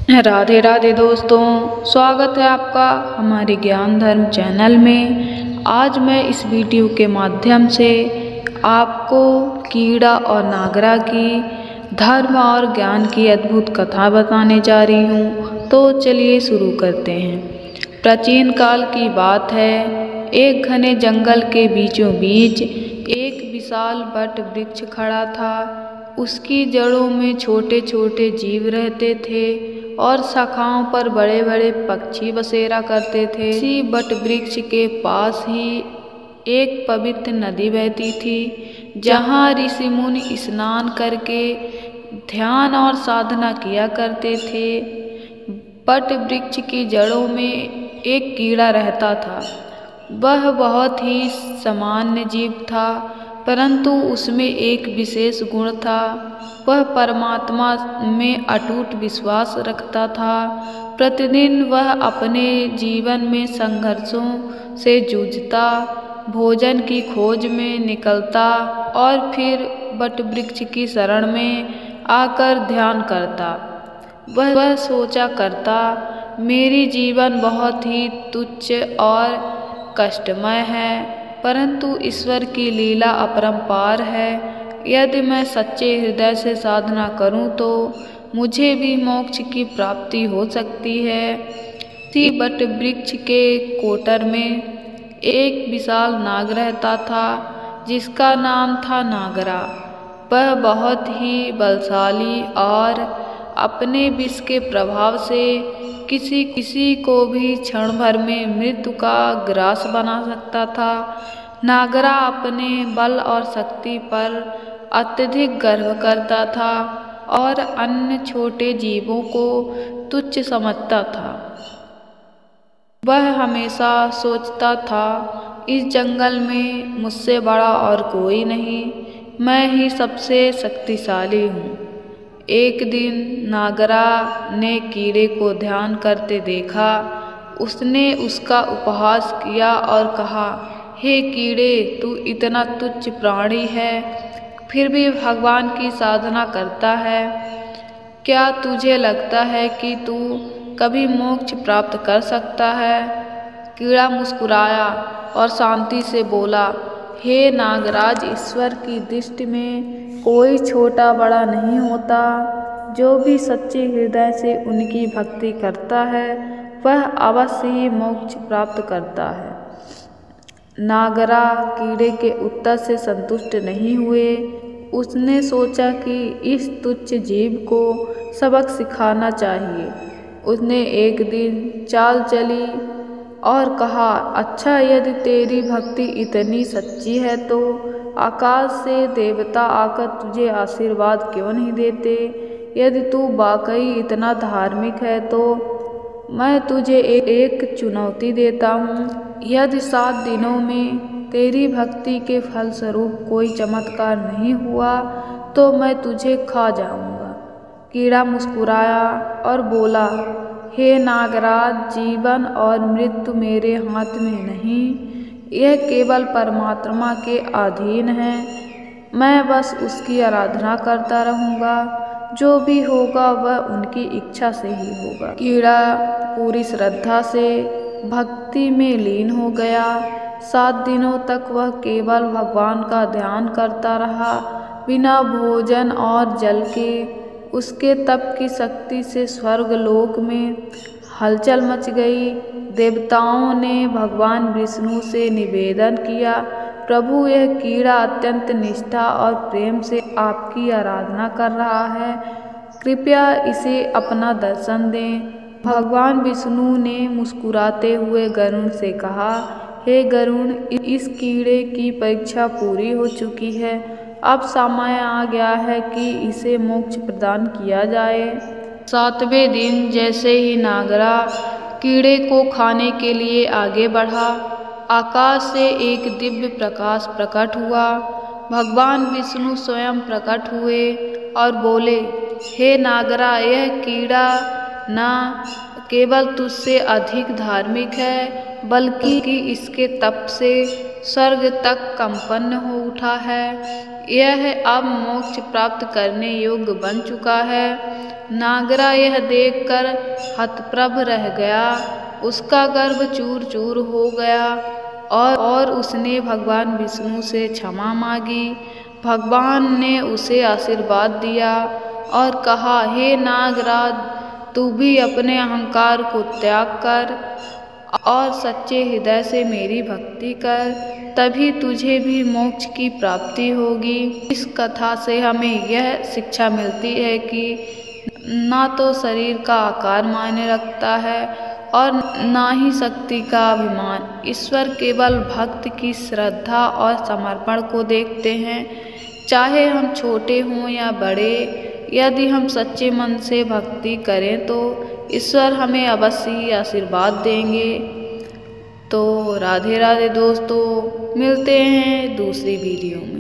राधे राधे दोस्तों, स्वागत है आपका हमारे ज्ञान धर्म चैनल में। आज मैं इस वीडियो के माध्यम से आपको कीड़ा और नागरा की धर्म और ज्ञान की अद्भुत कथा बताने जा रही हूँ। तो चलिए शुरू करते हैं। प्राचीन काल की बात है। एक घने जंगल के बीचों बीच एक विशाल वट वृक्ष खड़ा था। उसकी जड़ों में छोटे छोटे जीव रहते थे और शाखाओं पर बड़े बड़े पक्षी बसेरा करते थे। इसी वट वृक्ष के पास ही एक पवित्र नदी बहती थी, जहाँ ऋषि मुनि स्नान करके ध्यान और साधना किया करते थे। वट वृक्ष की जड़ों में एक कीड़ा रहता था। वह बहुत ही सामान्य जीव था, परंतु उसमें एक विशेष गुण था। वह परमात्मा में अटूट विश्वास रखता था। प्रतिदिन वह अपने जीवन में संघर्षों से जूझता, भोजन की खोज में निकलता और फिर वट वृक्ष की शरण में आकर ध्यान करता। वह सोचा करता, मेरी जीवन बहुत ही तुच्छ और कष्टमय है, परंतु ईश्वर की लीला अपरंपार है। यदि मैं सच्चे हृदय से साधना करूं तो मुझे भी मोक्ष की प्राप्ति हो सकती है। इसी वट वृक्ष के कोटर में एक विशाल नाग रहता था, जिसका नाम था नागरा। वह बहुत ही बलशाली और अपने विष के प्रभाव से किसी को भी क्षण भर में मृत्यु का ग्रास बना सकता था। नागरा अपने बल और शक्ति पर अत्यधिक गर्व करता था और अन्य छोटे जीवों को तुच्छ समझता था। वह हमेशा सोचता था, इस जंगल में मुझसे बड़ा और कोई नहीं, मैं ही सबसे शक्तिशाली हूँ। एक दिन नागरा ने कीड़े को ध्यान करते देखा। उसने उसका उपहास किया और कहा, हे कीड़े, तू इतना तुच्छ प्राणी है, फिर भी भगवान की साधना करता है। क्या तुझे लगता है कि तू कभी मोक्ष प्राप्त कर सकता है? कीड़ा मुस्कुराया और शांति से बोला, हे नागराज, ईश्वर की दृष्टि में कोई छोटा बड़ा नहीं होता। जो भी सच्चे हृदय से उनकी भक्ति करता है, वह अवश्य ही मोक्ष प्राप्त करता है। नागरा कीड़े के उत्तर से संतुष्ट नहीं हुए। उसने सोचा कि इस तुच्छ जीव को सबक सिखाना चाहिए। उसने एक दिन चाल चली और कहा, अच्छा, यदि तेरी भक्ति इतनी सच्ची है तो आकाश से देवता आकर तुझे आशीर्वाद क्यों नहीं देते? यदि तू वाकई इतना धार्मिक है तो मैं तुझे एक चुनौती देता हूँ। यदि 7 दिनों में तेरी भक्ति के फलस्वरूप कोई चमत्कार नहीं हुआ तो मैं तुझे खा जाऊंगा। कीड़ा मुस्कुराया और बोला, हे नागराज, जीवन और मृत्यु मेरे हाथ में नहीं, यह केवल परमात्मा के अधीन है। मैं बस उसकी आराधना करता रहूँगा। जो भी होगा वह उनकी इच्छा से ही होगा। कीड़ा पूरी श्रद्धा से भक्ति में लीन हो गया। 7 दिनों तक वह केवल भगवान का ध्यान करता रहा, बिना भोजन और जल के। उसके तप की शक्ति से स्वर्गलोक में हलचल मच गई। देवताओं ने भगवान विष्णु से निवेदन किया, प्रभु, यह कीड़ा अत्यंत निष्ठा और प्रेम से आपकी आराधना कर रहा है, कृपया इसे अपना दर्शन दें। भगवान विष्णु ने मुस्कुराते हुए गरुड़ से कहा, हे गरुड़, इस कीड़े की परीक्षा पूरी हो चुकी है। अब समय आ गया है कि इसे मोक्ष प्रदान किया जाए। 7वें दिन जैसे ही नागरा कीड़े को खाने के लिए आगे बढ़ा, आकाश से एक दिव्य प्रकाश प्रकट हुआ। भगवान विष्णु स्वयं प्रकट हुए और बोले, हे नागरा, यह कीड़ा न केवल तुझसे अधिक धार्मिक है, बल्कि इसके तप से स्वर्ग तक कंपन हो उठा है। यह अब मोक्ष प्राप्त करने योग्य बन चुका है। नागरा यह देखकर हतप्रभ रह गया। उसका गर्भ चूर चूर हो गया और उसने भगवान विष्णु से क्षमा मांगी। भगवान ने उसे आशीर्वाद दिया और कहा, हे नागराज, तू भी अपने अहंकार को त्याग कर और सच्चे हृदय से मेरी भक्ति कर, तभी तुझे भी मोक्ष की प्राप्ति होगी। इस कथा से हमें यह शिक्षा मिलती है कि ना तो शरीर का आकार मायने रखता है और ना ही शक्ति का अभिमान। ईश्वर केवल भक्त की श्रद्धा और समर्पण को देखते हैं। चाहे हम छोटे हों या बड़े, यदि हम सच्चे मन से भक्ति करें तो ईश्वर हमें अवश्य ही आशीर्वाद देंगे। तो राधे राधे दोस्तों, मिलते हैं दूसरी वीडियो में।